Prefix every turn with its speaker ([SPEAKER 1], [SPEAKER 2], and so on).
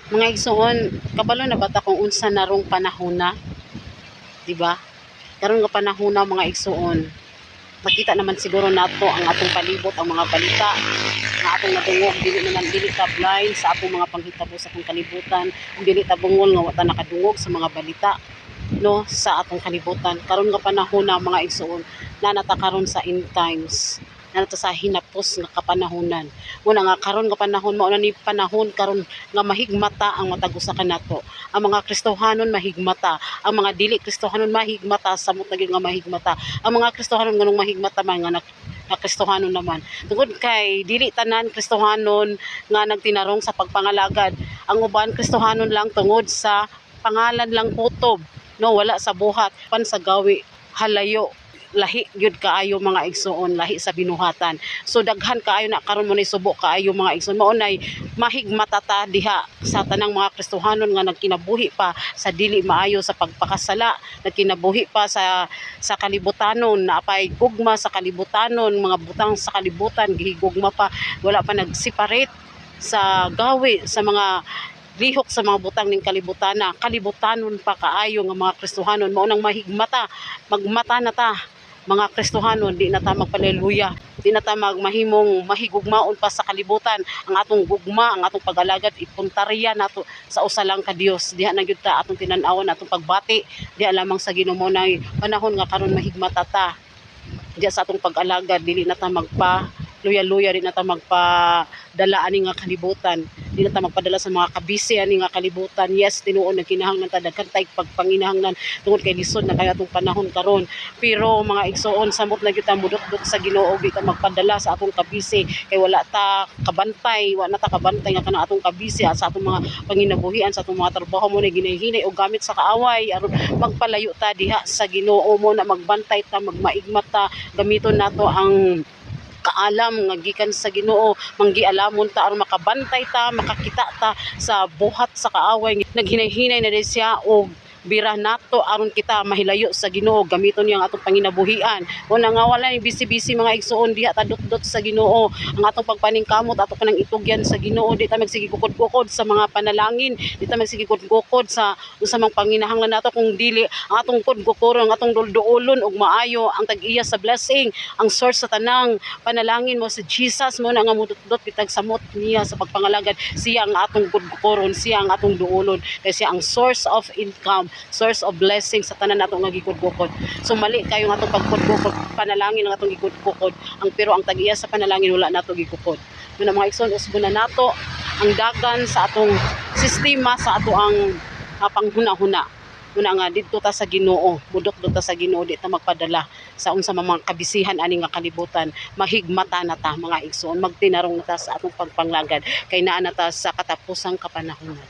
[SPEAKER 1] Mga igsoon, kabalo na bata kung unsa narong panahona, di ba? Karon nga panahona mga igsoon, makita naman siguro nato ang atong palibot, ang mga balita nga atong natungog, dili naman dili ta blind sa atong mga panghitabo sa atong kalibutan, dili ta bungol nga wata nakadungog sa mga balita no sa atong kalibutan. Karon nga panahona mga igsoon, nanata karon sa end times, nanata sa hinapos nga kapanahonan. Muna nga karon nga panahon mao na ni panahon karon nga mahigmata ang matag usa kanato. Ang mga Kristohanon mahigmata, ang mga dili Kristohanon mahigmata, samot na gyud nga mahigmata. Ang mga Kristohanon nganong mahigmata man nga na Kristohanon naman. Tungod kay dili tanan Kristohanon nga nagtinarong sa pagpangalagad. Ang uban Kristohanon lang tungod sa pangalan lang kutob, no, wala sa buhat, pan sa gawi, halayo, lahi gyud kaayo mga igsoon, lahi sa binuhatan. So daghan kaayo na karon mo ni subo kaayo mga igsoon, mao nay mahigmata ta diha sa tanang mga Kristohanon nga nagkinabuhi pa sa dili maayo sa pagpakasala, nagkinabuhi pa sa kalibutanon, naapay gugma sa kalibutanon, mga butang sa kalibutan gihigugma pa, wala pa nagseparate sa gawi sa mga lihok sa mga butang ning kalibutana, kalibutanon pa kaayo nga mga Kristohanon. Mao nang mahigmata, magmata na ta mga Kristohanon, di na ta magpaleluya, di na ta mahimong mahigugmaon pa sa kalibutan. Ang atong gugma, ang atong pag-alagad ipuntarya nato sa usa lang ka Dios. Diha na gyud ta atong tinan-awon, atong pagbati diha lamang sa Ginoo. Nay panahon nga karon mahigmata ta diha sa atong pag-alagad, dili na ta magpa luya-luya, di na ta magpadala ani nga kalibutan, di na ta magpadala sa mga kabisi ani nga kalibutan. Yes, tinuon na kinahanglan ta daghan tay pagpanginahanglan tungod kay lisod na kaya atong panahon karon. Pero mga igsoon, samot na gyud ta mudot-dot sa Ginoo, di ta magpadala sa atong kabisi kay wala ta kabantay, wala ta kabantay nga kanang atong kabisi sa atong mga panginabuhian, sa atong mga trabaho mo na ginay-hinay o gamit sa kaaway. Aron magpalayo ta diha sa Ginoo mo na magbantay ta, magmaigmat ta, gamiton nato ang kaalam nga gikan sa Ginoo, manggialamon ta aron makabantay ta, makakita ta sa buhat sa kaaway naghinay-hinay na siya, o bira nato aron kita mahilayo sa Ginoo, gamiton niya ang atong panginabuhian. Una nga wala ni bisi-bisi mga igsoon, diha ta dot-dot sa Ginoo, ang atong pagpaningkamot, ato kanang itugyan sa Ginoo. Di ta magsige kukod-kukod sa mga panalangin, di ta magsige kukod-kukod sa usa mang panginahanglan nato, kung dili ang atong kudkukuron, ang atong dulduolon og maayo ang tag-iya sa blessing. Ang source sa tanang panalangin mo si Jesus, mo na nga mudot-dot bitag samot niya sa pagpangalagad. Siya ang atong kudkukuron, siya ang atong duolon, kay siya ang source of income, source of blessing sa tanan nato nga gikudkukod. So mali kayo nga atong pagkudkukod, panalangin ang atong gikudkukod, ang pero ang tag-iya sa panalangin wala nato gikukod. Muna mga igsoon, usbon na nato ang dagan sa atong sistema, sa ato ang panghuna-huna. Muna nga didto ta sa Ginoo, mudot-dot ta sa Ginoo, di ta magpadala sa unsa mga kabisihan ani nga kalibutan. Mahigmata na ta mga igsoon, magtinarong na ta sa atong pagpanglagad kay naa na ta sa katapusang kapanahonan.